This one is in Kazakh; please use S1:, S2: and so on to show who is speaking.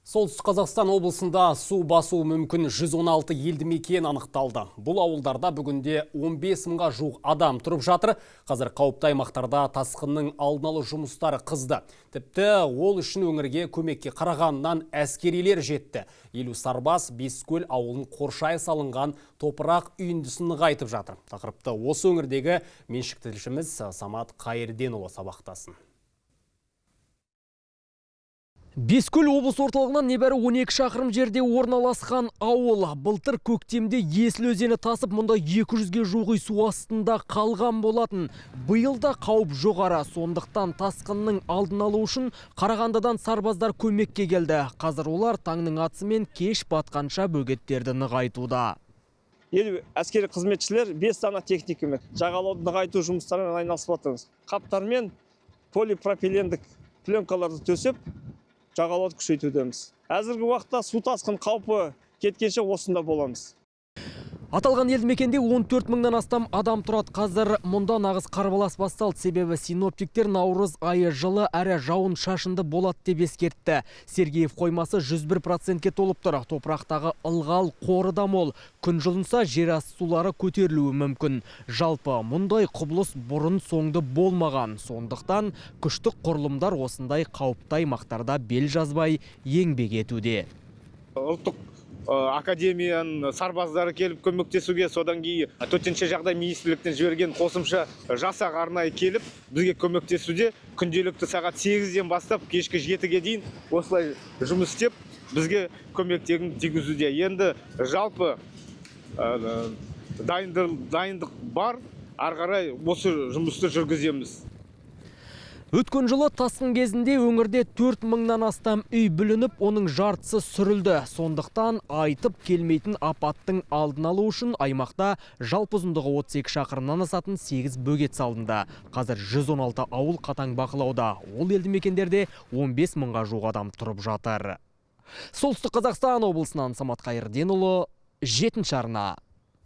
S1: Солтүстік Қазақстан облысында су басуы мүмкін 116 елді мекен анықталды. Бұл ауылдарда бүгінде 15 мыңға жуық адам тұрып жатыр. Қазір қауіпті аймақтарда тасқынның алдын алу жұмыстары қызды. Тіпті ол үшін өңірге көмекке қарағаннан әскерилер жетті. Елу сарбаз Бескөл ауылын қоршай салынған топырақ үйіндісін нығайтып жатыр. Тақырыпты осы өңірдегі меншікті тілшіміз Самат Қайырденұлы сабақтасын.
S2: Бескөл облыс орталығынан небәрі 12 шақырым жерде орналасқан ауыл. Былтыр көктемде Есіл өзені тасып, мұнда 200-ге жуық үй су астында қалған болатын. Биыл да қауіп жоғары, сондықтан тасқынның алдын алу үшін Қарағандыдан сарбаздар көмекке келді. Қазір олар таңның атысымен кеш батқанша бөгеттерді нығайтуда.
S3: Әскери қызметшілер 5 дана техникамен жағалауды нығайту жұмыстарымен айналысып жатырмыз. Қаптармен полипропилендік пленкаларды төсеп, жағалауды күшейтудеміз. Әзіргі уақытта су тасқын қаупі кеткенше осында боламыз.
S2: Аталған елді мекенде 14 мыңнан астам адам тұрады. Қазір мұнда нағыз қарбалас басталды. Себебі синоптиктер наурыз айы жылы әрі жауын шашынды болады деп ескертті. Сергеев қоймасы 101%-ке толып тұр. Топырақтағы ылғал қоры да мол. Күн жылынса жер асты сулары көтерілуі мүмкін. Жалпы мұндай құбылыс бұрын соңды болмаған. Сондықтан күштік құрылымдар осындай қауіпті аймақтарда бел жазбай еңбек етуде.
S4: Ұлттық академияның сарбаздары келіп көмектесуге, содан кейін төтенше жағдай министрліктен жіберген қосымша жасақ арнайы келіп бізге көмектесуде. Күнделікті сағат 8-ден бастап кешкі 7-ге дейін осылай жұмыс істеп бізге көмектерін тигізуде. Енді жалпы дайындық бар, ары қарай осы жұмысты жүргіземіз.
S2: Өткен жылы тасқын кезінде өңірде 4 мыңнан астам үй бүлініп, оның жартысы сүрілді. Сондықтан айтып келмейтін апаттың алдын алу үшін аймақта жалпы ұзындығы 32 шақырымнан асатын 8 бөгет салынды. Қазір 116 ауыл қатаң бақылауда. Ол елді мекендерде 15 мыңға жуық адам тұрып жатыр. Солтүстік Қазақстан облысынан Самат Қайырденұлы, 7-ші арна.